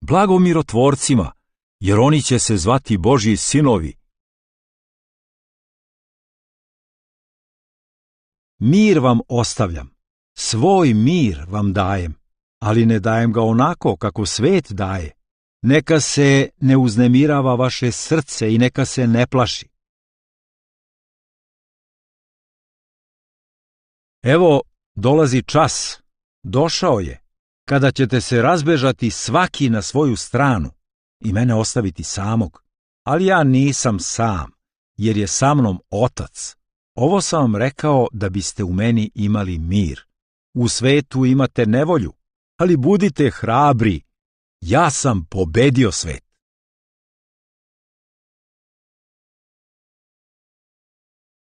Blago mirotvorcima, jer oni će se zvati Božji sinovi. Mir vam ostavljam, svoj mir vam dajem, ali ne dajem ga onako kako svet daje. Neka se ne uznemirava vaše srce i neka se ne plaši. Evo, dolazi čas, došao je, kada ćete se razbežati svaki na svoju stranu i mene ostaviti samog. Ali ja nisam sam, jer je sa mnom Otac. Ovo sam vam rekao da biste u meni imali mir. U svetu imate nevolju, ali budite hrabri. Ja sam pobedio svet.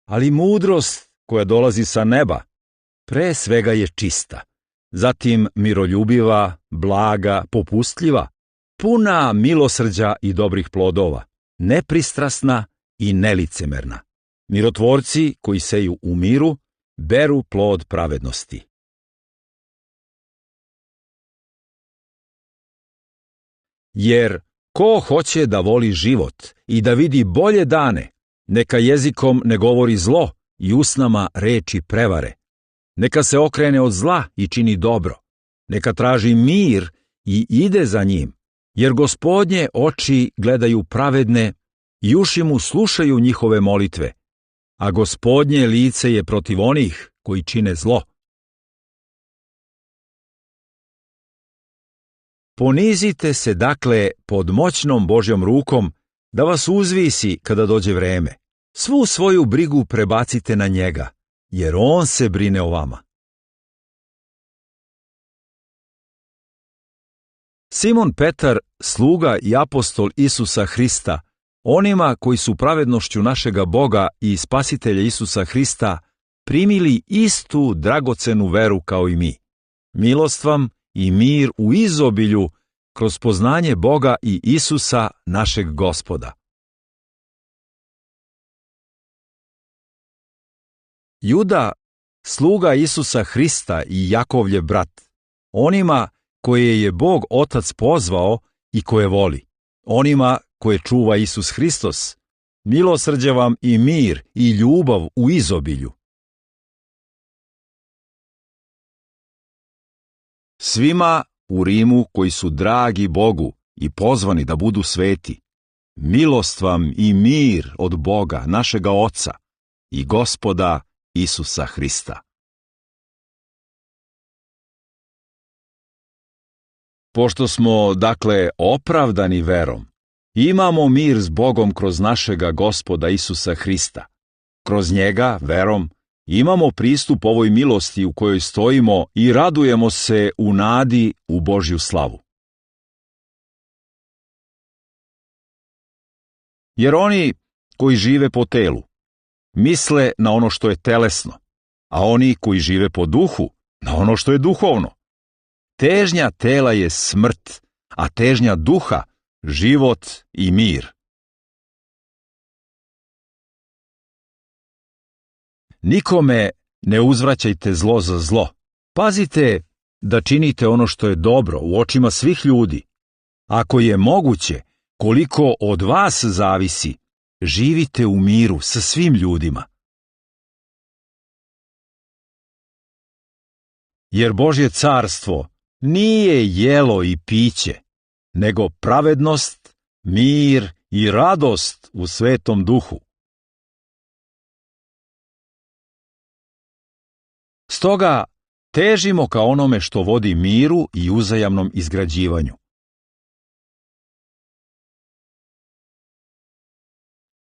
Ali mudrost koja dolazi sa neba, pre svega je čista, zatim miroljubiva, blaga, popustljiva, puna milosrđa i dobrih plodova, nepristrasna i nelicemerna. Mirotvorci koji seju u miru, beru plod pravednosti. Jer ko hoće da voli život i da vidi bolje dane, neka jezikom ne govori zlo i usnama reči prevare. Neka se okrene od zla i čini dobro. Neka traži mir i ide za njim, jer Gospodnje oči gledaju pravedne i uši mu slušaju njihove molitve, a Gospodnje lice je protiv onih koji čine zlo. Ponizite se dakle pod moćnom Božjom rukom da vas uzvisi kada dođe vreme. Svu svoju brigu prebacite na njega, jer on se brine o vama. Simon Petar, sluga i apostol Isusa Hrista, onima koji su pravednošću našega Boga i Spasitelja Isusa Hrista primili istu dragocenu veru kao i mi. Milost vam i mir u izobilju kroz poznanje Boga i Isusa našeg Gospoda. Juda, sluga Isusa Hrista i Jakovljev brat, onima koje je Bog Otac pozvao i koje voli, onima koje čuva Isus Hristos, milosrđe vam i mir i ljubav u izobilju. Svima u Rimu koji su dragi Bogu i pozvani da budu sveti, milost vam i mir od Boga, našega Oca i Gospoda Isusa Hrista. Pošto smo, dakle, opravdani verom, imamo mir s Bogom kroz našega Gospoda Isusa Hrista. Kroz njega, verom, imamo pristup ovoj milosti u kojoj stojimo i radujemo se u nadi u Božju slavu. Jer oni koji žive po telu misle na ono što je telesno, a oni koji žive po duhu na ono što je duhovno. Težnja tela je smrt, a težnja duha život i mir. Nikome ne uzvraćajte zlo za zlo. Pazite da činite ono što je dobro u očima svih ljudi. Ako je moguće, koliko od vas zavisi, živite u miru sa svim ljudima. Jer Božje carstvo nije jelo i piće, nego pravednost, mir i radost u Svetom Duhu. Stoga težimo ka onome što vodi miru i uzajamnom izgrađivanju.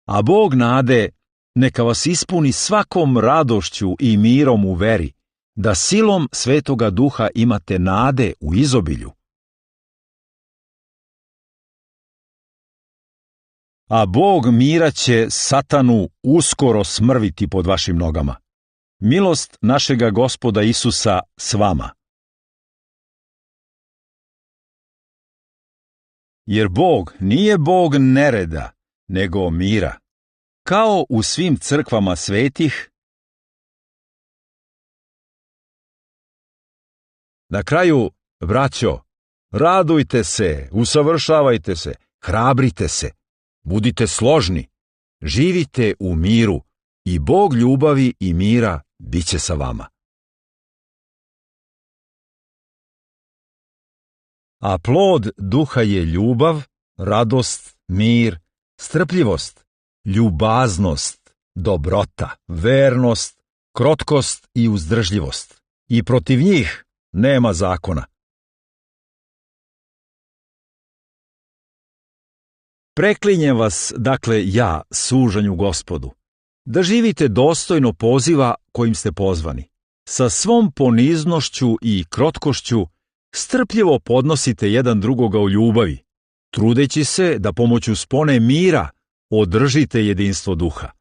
A Bog nade neka vas ispuni svakom radošću i mirom u veri, da silom Svetoga Duha imate nade u izobilju. A Bog mira će Satanu uskoro smrviti pod vašim nogama. Milost našega Gospoda Isusa s vama. Jer Bog nije Bog nereda, nego mira. Kao u svim crkvama svetih. Na kraju, braćo, Radujte se, usavršavajte se, hrabrite se, budite složni, živite u miru i Bog ljubavi i mira bit će sa vama. A plod duha je ljubav, radost, mir, strpljivost, ljubaznost, dobrota, vernost, krotkost i uzdržljivost. I protiv njih nema zakona. Preklinjem vas, dakle, ja, sužanju Gospodu, da živite dostojno poziva kojim ste pozvani. Sa svom poniznošću i krotkošću strpljivo podnosite jedan drugoga u ljubavi, trudeći se da pomoću spone mira održite jedinstvo duha.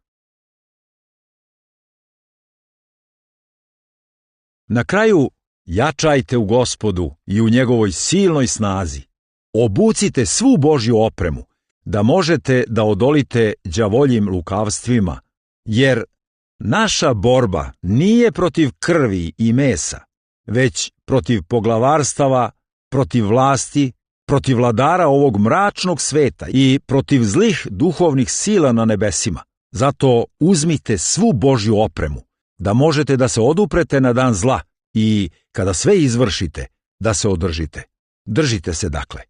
Na kraju, jačajte u Gospodu i u njegovoj silnoj snazi. Obucite svu Božju opremu, da možete da odolite đavoljim lukavstvima, jer naša borba nije protiv krvi i mesa, već protiv poglavarstava, protiv vlasti, protiv vladara ovog mračnog sveta i protiv zlih duhovnih sila na nebesima. Zato uzmite svu Božju opremu, da možete da se oduprete na dan zla i, kada sve izvršite, da se održite. Držite se, dakle.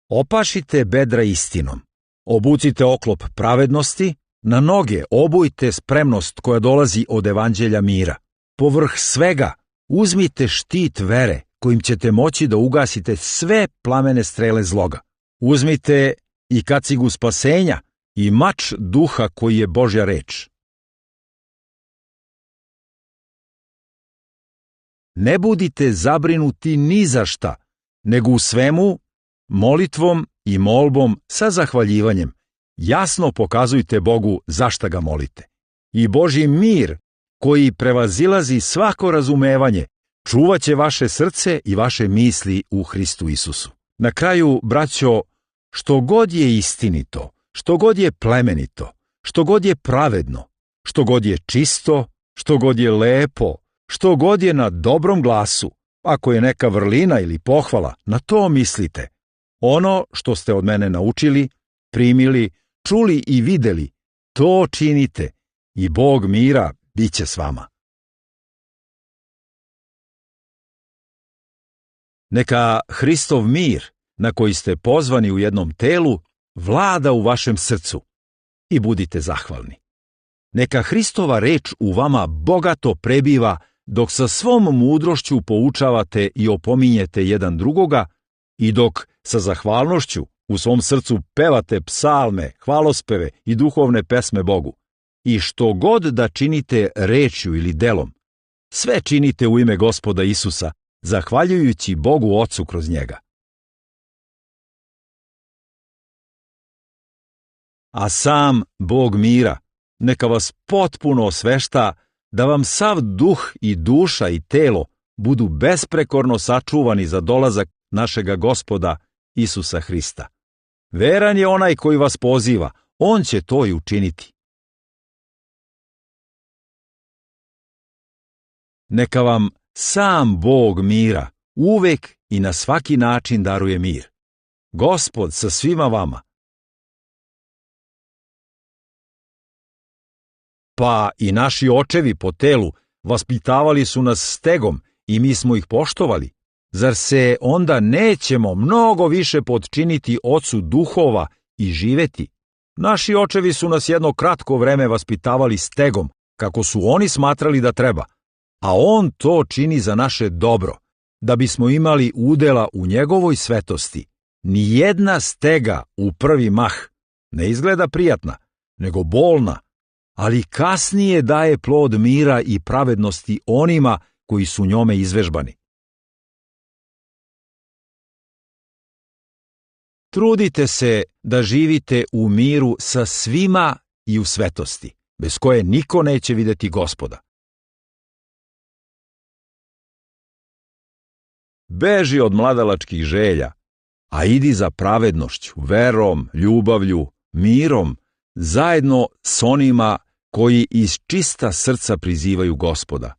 Opašite bedra istinom. Obucite oklop pravednosti, na noge obujte spremnost koja dolazi od evanđelja mira. Povrh svega uzmite štit vere kojim ćete moći da ugasite sve plamene strele zloga. Uzmite i kacigu spasenja i mač duha koji je Božja reč. Ne budite zabrinuti ni za šta, nego u svemu, molitvom i molbom sa zahvaljivanjem, jasno pokazujte Bogu za šta ga molite. I Božji mir, koji prevazilazi svako razumevanje, čuvaće vaše srce i vaše misli u Hristu Isusu. Na kraju, braćo, što god je istinito, što god je plemenito, što god je pravedno, što god je čisto, što god je lepo, što god je na dobrom glasu, ako je neka vrlina ili pohvala, na to mislite. Ono što ste od mene naučili, primili, čuli i videli, to činite i Bog mira bit će s vama. Neka Hristov mir, na koji ste pozvani u jednom telu, vlada u vašem srcu i budite zahvalni. Neka Hristova reč u vama bogato prebiva dok sa svom mudrošću poučavate i opominjete jedan drugoga i dok sa zahvalnošću u svom srcu pevate psalme, hvalospeve i duhovne pesme Bogu. I što god da činite rečju ili delom, sve činite u ime Gospoda Isusa, zahvaljujući Bogu Ocu kroz njega. A sam Bog mira neka vas potpuno osvešta, da vam sav duh i duša i telo budu besprekorno sačuvani za dolazak našega Gospoda Isusa Hrista. Veran je onaj koji vas poziva, on će to i učiniti. Neka vam sam Bog mira uvek i na svaki način daruje mir. Gospod sa svima vama. Pa i naši očevi po telu vaspitavali su nas stegom i mi smo ih poštovali. Zar se onda nećemo mnogo više potčiniti Ocu duhova i živeti? Naši očevi su nas jedno kratko vreme vaspitavali stegom, kako su oni smatrali da treba, a on to čini za naše dobro, da bismo imali udela u njegovoj svetosti. Nijedna stega u prvi mah ne izgleda prijatna, nego bolna, ali kasnije daje plod mira i pravednosti onima koji su njome izvežbani. Trudite se da živite u miru sa svima i u svetosti, bez koje niko neće videti Gospoda. Beži od mladalačkih želja, a idi za pravednošću, verom, ljubavlju, mirom, zajedno s onima koji iz čista srca prizivaju Gospoda.